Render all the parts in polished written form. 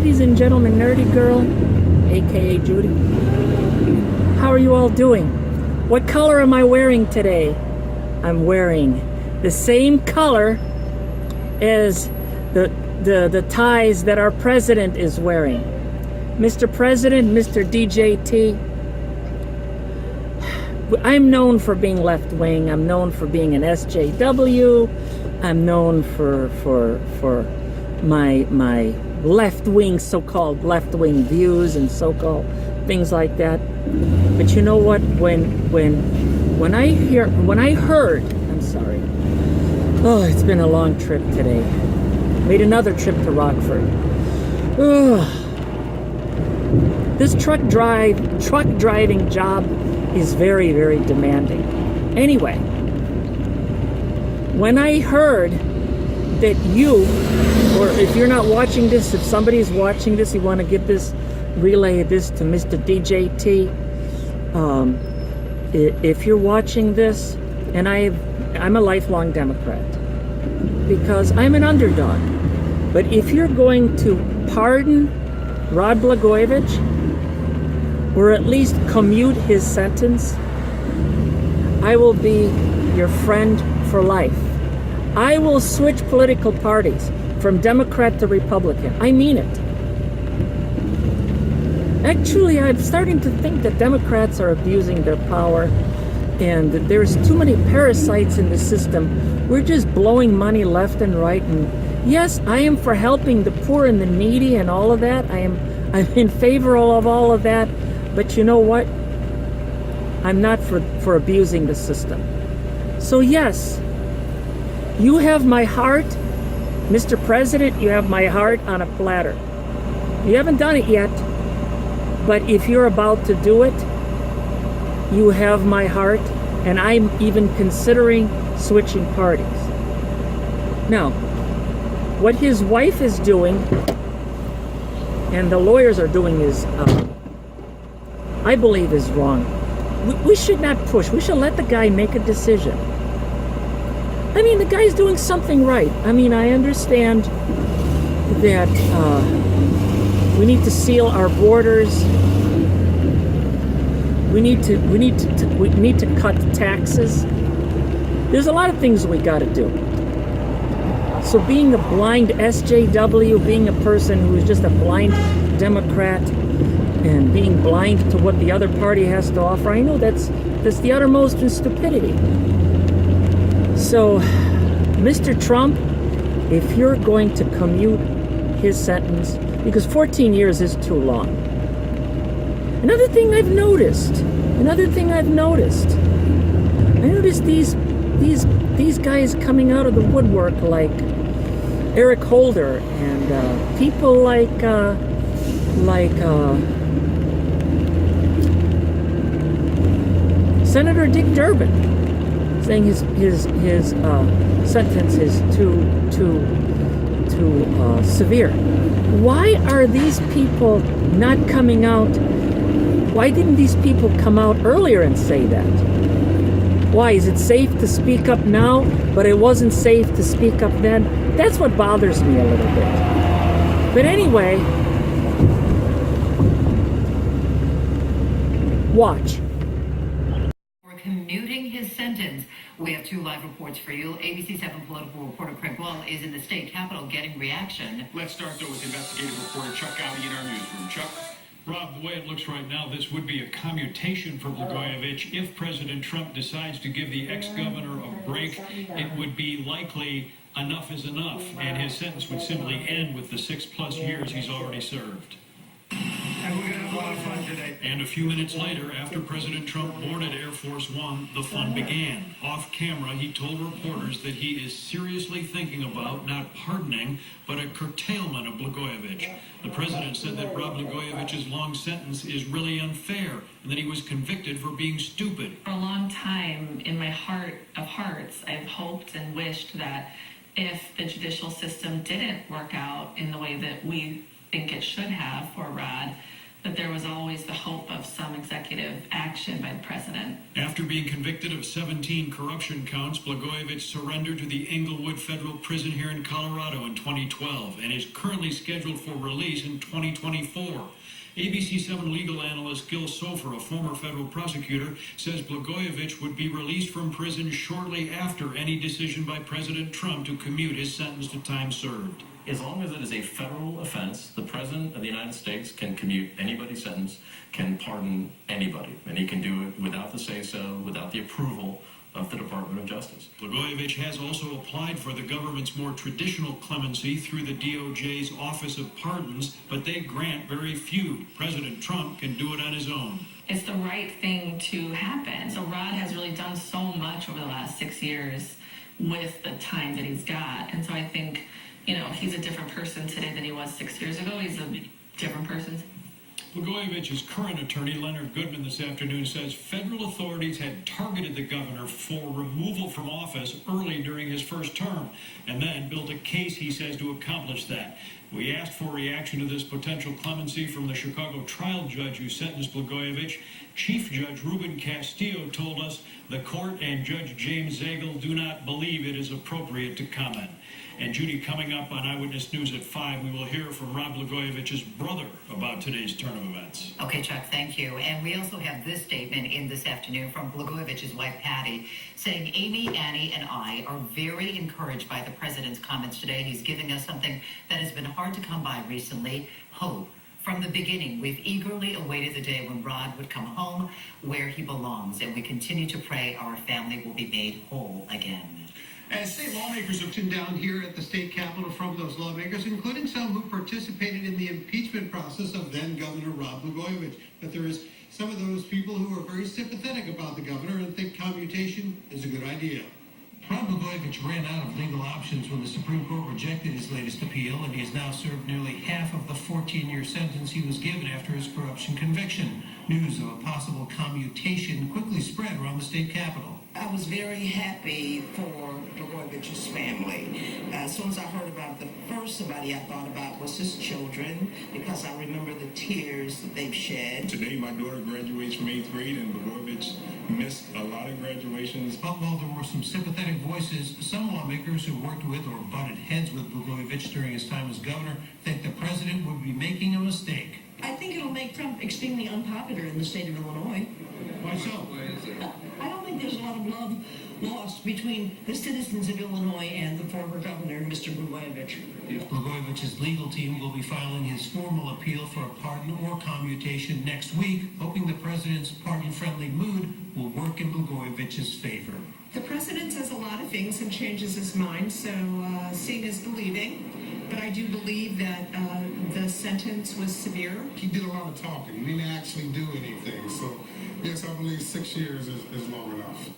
ladies and gentlemen, Nerdy Girl, aka Judy. How are you all doing? What color am I wearing today? I'm wearing the same color as the ties that our president is wearing. Mr. President, Mr. DJT, I'm known for being left-wing. I'm known for being an SJW. I'm known for my left-wing, so-called left-wing views and so-called things like that. But you know what? When I heard, I'm sorry. Oh, it's been a long trip today. Made another trip to Rockford. Ugh. This truck driving job is very, very demanding. Anyway, when I heard that you, or if you're not watching this, if somebody's watching this, you want to get this, relay this to Mr. DJT. If you're watching this, and I'm a lifelong Democrat, because I'm an underdog. But if you're going to pardon Rod Blagojevich, or at least commute his sentence, I will be your friend for life. I will switch political parties from Democrat to Republican. I mean it. Actually, I'm starting to think that Democrats are abusing their power and that there's too many parasites in the system. We're just blowing money left and right. And yes, I am for helping the poor and the needy and all of that. I'm in favor of all of that. But you know what? I'm not for abusing the system. So yes, you have my heart, Mr. President, you have my heart on a platter. You haven't done it yet, but if you're about to do it, you have my heart, and I'm even considering switching parties. Now, what his wife is doing, and the lawyers are doing is, I believe is wrong. We should not push. We should let the guy make a decision. I mean, the guy's doing something right. I mean, I understand that we need to seal our borders. We need to cut taxes. There's a lot of things we got to do. So being a blind SJW, being a person who is just a blind Democrat, and being blind to what the other party has to offer, I know that's the uttermost in stupidity. So, Mr. Trump, if you're going to commute his sentence, because 14 years is too long. Another thing I've noticed, I noticed these guys coming out of the woodwork like Eric Holder and people like Senator Dick Durbin, saying his sentence is too severe. Why are these people not coming out? Why didn't these people come out earlier and say that? Why is it safe to speak up now, but it wasn't safe to speak up then? That's what bothers me a little bit. But anyway, watch. Commuting his sentence. We have 2 live reports for you. ABC 7 political reporter Craig Wall is in the state capitol getting reaction. Let's start, though, with investigative reporter Chuck Gowdy in our newsroom. Chuck? Rob, the way it looks right now, this would be a commutation for Blagojevich. If President Trump decides to give the ex-governor a break, it would be likely enough is enough, and his sentence would simply end with the 6+ years he's already served. And we're going to have a lot of fun today. And a few minutes later, after President Trump boarded Air Force One, the fun began. Off camera, he told reporters that he is seriously thinking about not pardoning, but a curtailment of Blagojevich. The president said that Rod Blagojevich's long sentence is really unfair, and that he was convicted for being stupid. For a long time, in my heart of hearts, I've hoped and wished that if the judicial system didn't work out in the way that we think it should have for Rod, that there was always the hope of some executive action by the president. After being convicted of 17 corruption counts, Blagojevich surrendered to the Englewood Federal Prison here in Colorado in 2012 and is currently scheduled for release in 2024. ABC 7 legal analyst Gil Sofer, a former federal prosecutor, says Blagojevich would be released from prison shortly after any decision by President Trump to commute his sentence to time served. As long as it is a federal offense, the President of the United States can commute anybody's sentence, can pardon anybody, and he can do it without the say-so, without the approval of the Department of Justice. Blagojevich has also applied for the government's more traditional clemency through the DOJ's Office of Pardons, but they grant very few. President Trump can do it on his own. It's the right thing to happen. So Rod has really done so much over the last 6 years with the time that he's got. And so I think, he's a different person today than he was 6 years ago. He's a different person. Blagojevich's current attorney, Leonard Goodman, this afternoon says federal authorities had targeted the governor for removal from office early during his first term and then built a case, he says, to accomplish that. We asked for reaction to this potential clemency from the Chicago trial judge who sentenced Blagojevich. Chief Judge Ruben Castillo told us the court and Judge James Zagel do not believe it is appropriate to comment. And Judy, coming up on Eyewitness News at 5, we will hear from Rod Blagojevich's brother about today's turn of events. Okay, Chuck, thank you. And we also have this statement in this afternoon from Blagojevich's wife, Patty, saying, Amy, Annie, and I are very encouraged by the president's comments today. He's giving us something that has been hard to come by recently, hope. From the beginning, we've eagerly awaited the day when Rod would come home where he belongs, and we continue to pray our family will be made whole again. As state lawmakers have tuned down here at the state capitol from those lawmakers, including some who participated in the impeachment process of then Governor Rod Blagojevich. But there is some of those people who are very sympathetic about the governor and think commutation is a good idea. Rod Blagojevich ran out of legal options when the Supreme Court rejected his latest appeal, and he has now served nearly half of the 14-year sentence he was given after his corruption conviction. News of a possible commutation quickly spread around the state capitol. I was very happy for Blagojevich's family. As soon as I heard about the first somebody I thought about was his children, because I remember the tears that they've shed. Today, my daughter graduates from 8th grade, and Blagojevich missed a lot of graduations. But while there were some sympathetic voices, some lawmakers who worked with or butted heads with Blagojevich during his time as governor think the president would be making a mistake. I think it'll make Trump extremely unpopular in the state of Illinois. Why so? I don't think there's a lot of love lost between the citizens of Illinois and the former governor, Mr. Blagojevich. Blagojevich's legal team will be filing his formal appeal for a pardon or commutation next week, hoping the president's pardon-friendly mood will work in Blagojevich's favor. The president says a lot of things and changes his mind, so seeing is believing. But I do believe that the sentence was severe. He did a lot of talking. He didn't actually do anything. So, yes, I believe 6 years is long enough.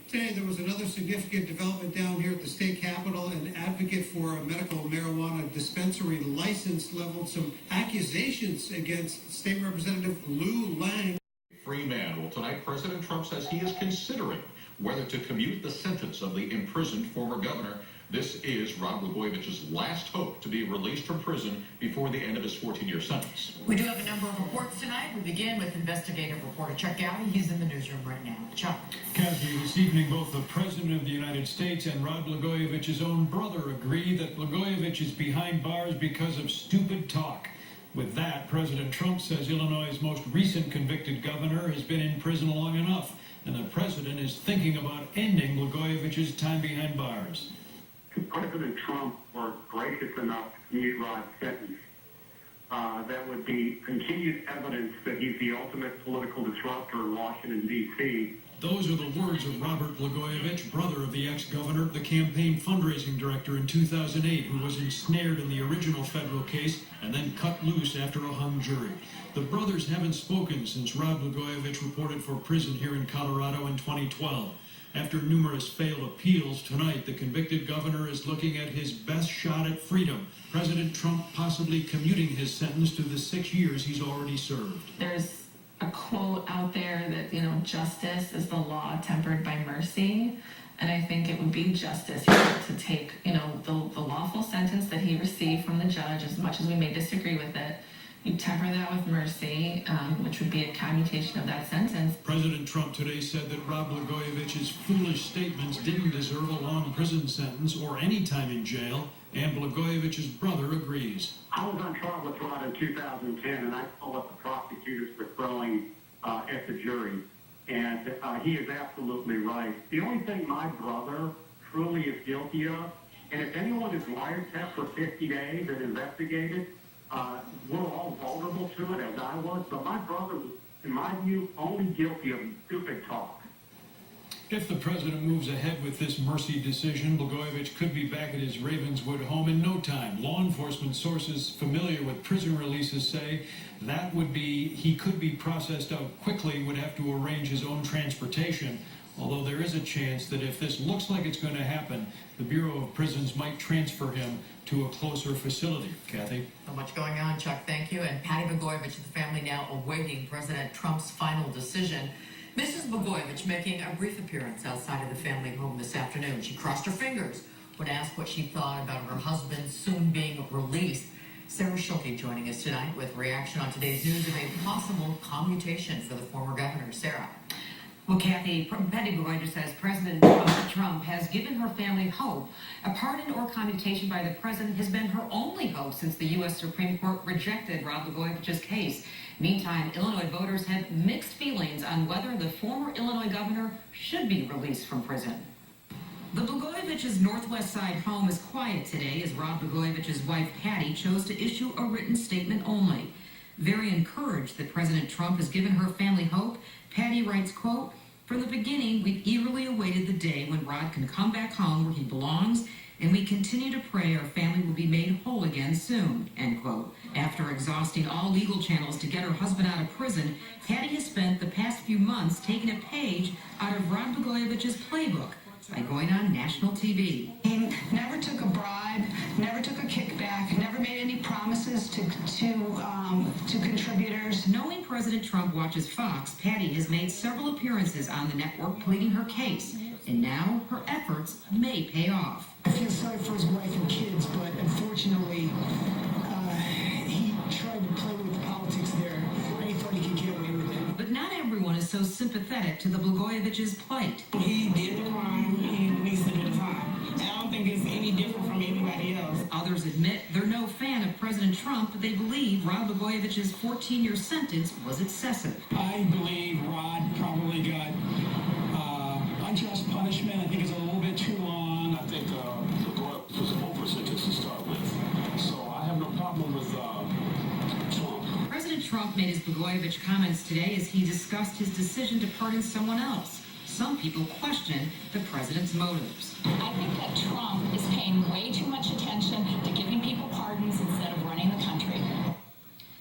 Today, there was another significant development down here at the state capitol. An advocate for a medical marijuana dispensary license leveled some accusations against State Representative Lou Lang. Free man. Well, tonight, President Trump says he is considering whether to commute the sentence of the imprisoned former governor. This is Rod Blagojevich's last hope to be released from prison before the end of his 14-year sentence. We do have a number of reports tonight. We begin with investigative reporter Chuck Gowdy. He's in the newsroom right now. Chuck. Kathy, this evening, both the President of the United States and Rod Blagojevich's own brother agree that Blagojevich is behind bars because of stupid talk. With that, President Trump says Illinois' most recent convicted governor has been in prison long enough, and the president is thinking about ending Blagojevich's time behind bars. If President Trump were gracious enough to commute Rod's sentence, that would be continued evidence that he's the ultimate political disruptor in Washington, D.C. Those are the words of Robert Blagojevich, brother of the ex-governor, the campaign fundraising director in 2008, who was ensnared in the original federal case and then cut loose after a hung jury. The brothers haven't spoken since Rod Blagojevich reported for prison here in Colorado in 2012. After numerous failed appeals, tonight the convicted governor is looking at his best shot at freedom. President Trump possibly commuting his sentence to the 6 years he's already served. There's a quote out there that, justice is the law tempered by mercy. And I think it would be justice to take, the lawful sentence that he received from the judge, as much as we may disagree with it, You temper that with mercy, which would be a commutation of that sentence. President Trump today said that Rod Blagojevich's foolish statements didn't deserve a long prison sentence or any time in jail, and Blagojevich's brother agrees. I was on trial with Rod in 2010, and I saw what the prosecutors were throwing at the jury, and he is absolutely right. The only thing my brother truly is guilty of, and if anyone is wiretapped for 50 days and investigated, we're all vulnerable to it, as I was, but my brother was, in my view, only guilty of stupid talk. If the president moves ahead with this mercy decision, Blagojevich could be back at his Ravenswood home in no time. Law enforcement sources familiar with prison releases say that would be, he could be processed out quickly, would have to arrange his own transportation. Although there is a chance that if this looks like it's going to happen, the Bureau of Prisons might transfer him to a closer facility. Kathy? So much going on, Chuck. Thank you. And Patty Blagojevich and the family now awaiting President Trump's final decision. Mrs. Blagojevich making a brief appearance outside of the family home this afternoon. She crossed her fingers when asked what she thought about her husband soon being released. Sarah Schulke joining us tonight with reaction on today's news of a possible commutation for the former governor. Sarah. Well, Kathy, Patty Blagojevich says President Trump has given her family hope. A pardon or commutation by the president has been her only hope since the U.S. Supreme Court rejected Rod Blagojevich's case. Meantime, Illinois voters have mixed feelings on whether the former Illinois governor should be released from prison. The Blagojevich's Northwest Side home is quiet today as Rod Blagojevich's wife, Patty, chose to issue a written statement only. Very encouraged that President Trump has given her family hope, Patty writes, quote, "From the beginning, we've eagerly awaited the day when Rod can come back home where he belongs, and we continue to pray our family will be made whole again soon," end quote. After exhausting all legal channels to get her husband out of prison, Patty has spent the past few months taking a page out of Rod Blagojevich's playbook by going on national TV. He never took a bribe, never took a kickback, never made any promises to contributors. Knowing President Trump watches Fox, Patty has made several appearances on the network pleading her case, and now her efforts may pay off. I feel sorry for his wife and kids, but unfortunately, he tried to play with politics there. I thought he could get away with it. But not everyone is so sympathetic to the Blagojevich's plight. He did the crime. He needs to do the time. And I don't think it's any different from anybody else. Others admit they're no fan of President Trump, but they believe Rod Blagojevich's 14-year sentence was excessive. I believe Rod probably got unjust punishment. I think it's a little bit too long. I think Blagojevich was over sentence to start with, so I have no problem with Trump. President Trump made his Blagojevich comments today as he discussed his decision to pardon someone else. Some people question the president's motives. I think that Trump is paying way too much attention to giving people pardons instead of running the country.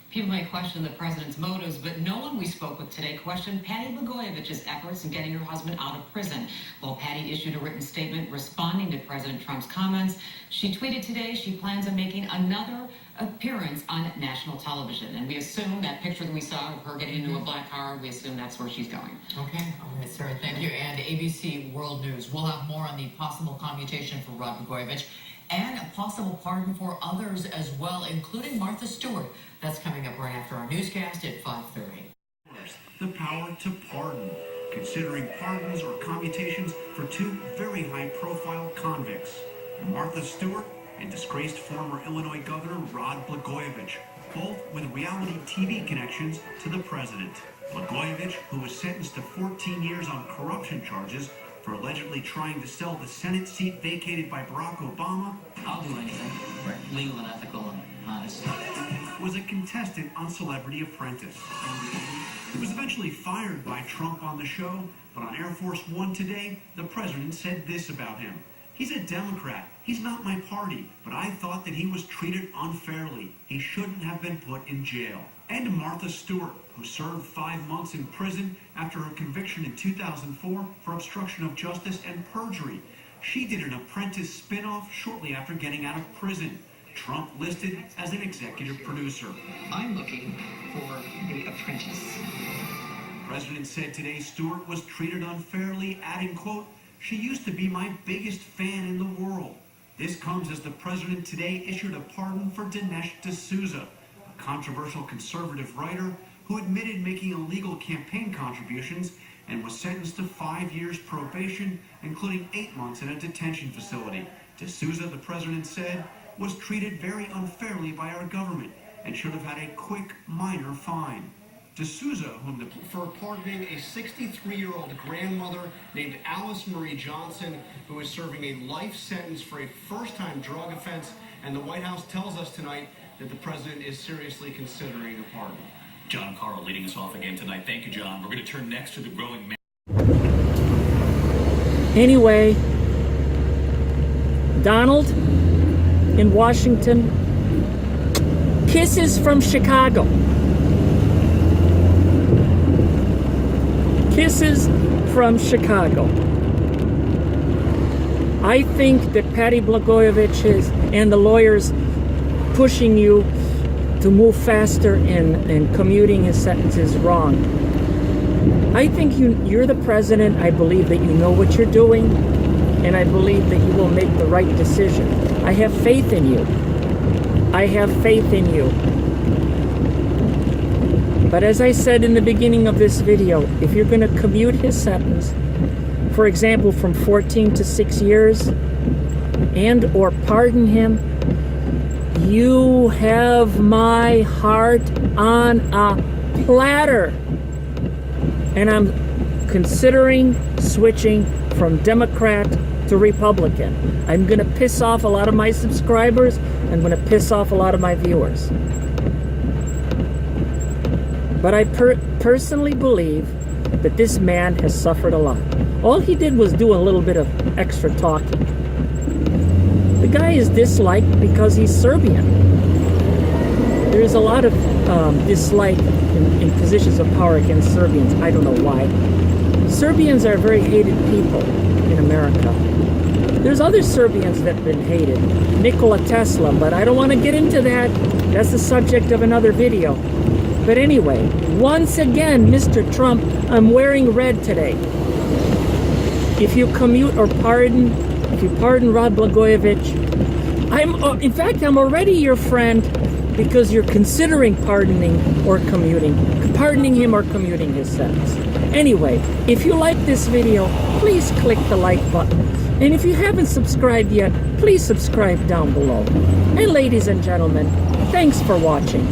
People may question the president's motives, but no one we spoke with today questioned Patty Blagojevich's efforts in getting her husband out of prison. While Patty issued a written statement responding to President Trump's comments, she tweeted today she plans on making another appearance on national television. And we assume that picture that we saw of her getting into a black car, we assume that's where she's going. Okay. All right, Sarah, thank you. And ABC World News. We'll have more on the possible commutation for Rod Blagojevich and a possible pardon for others as well, including Martha Stewart. That's coming up right after our newscast at 5:30. The power to pardon, considering pardons or commutations for two very high-profile convicts, Martha Stewart and disgraced former Illinois Governor Rod Blagojevich, both with reality TV connections to the president. Blagojevich, who was sentenced to 14 years on corruption charges for allegedly trying to sell the Senate seat vacated by Barack Obama, I'll do anything, legal and ethical and honest, was a contestant on Celebrity Apprentice. He was eventually fired by Trump on the show, but on Air Force One today, the president said this about him. He's a Democrat. He's not my party, but I thought that he was treated unfairly. He shouldn't have been put in jail. And Martha Stewart, who served 5 months in prison after her conviction in 2004 for obstruction of justice and perjury. She did an Apprentice spin-off shortly after getting out of prison. Trump listed as an executive producer. I'm looking for The Apprentice. The president said today Stewart was treated unfairly, adding, quote, "She used to be my biggest fan in the world." This comes as the president today issued a pardon for Dinesh D'Souza, a a controversial conservative writer who admitted making illegal campaign contributions and was sentenced to 5 years probation, including 8 months in a detention facility. D'Souza, the president said, was treated very unfairly by our government and should have had a quick, minor fine. D'Souza, whom for pardoning a 63-year-old grandmother named Alice Marie Johnson, who is serving a life sentence for a first-time drug offense, and the White House tells us tonight that the president is seriously considering a pardon. John Carl leading us off again tonight. Thank you, John. We're going to turn next to the growing... Anyway, Donald in Washington, kisses from Chicago. Kisses from Chicago. I think that Patty Blagojevich and the lawyers pushing you to move faster in commuting his sentence is wrong. I think you're the president. I believe that you know what you're doing, and I believe that you will make the right decision. I have faith in you. I have faith in you. But as I said in the beginning of this video, if you're going to commute his sentence, for example, from 14 to 6 years, and or pardon him, you have my heart on a platter. And I'm considering switching from Democrat to Republican. I'm going to piss off a lot of my subscribers. I'm going to piss off a lot of my viewers. But I personally believe that this man has suffered a lot. All he did was do a little bit of extra talking. The guy is disliked because he's Serbian. There's a lot of dislike in positions of power against Serbians. I don't know why. Serbians are very hated people in America. There's other Serbians that have been hated. Nikola Tesla, but I don't want to get into that. That's the subject of another video. But anyway, once again, Mr. Trump, I'm wearing red today. If you commute or pardon, if you pardon Rod Blagojevich, in fact, I'm already your friend because you're considering pardoning him or commuting his sentence. Anyway, if you like this video, please click the like button. And if you haven't subscribed yet, please subscribe down below. And ladies and gentlemen, thanks for watching.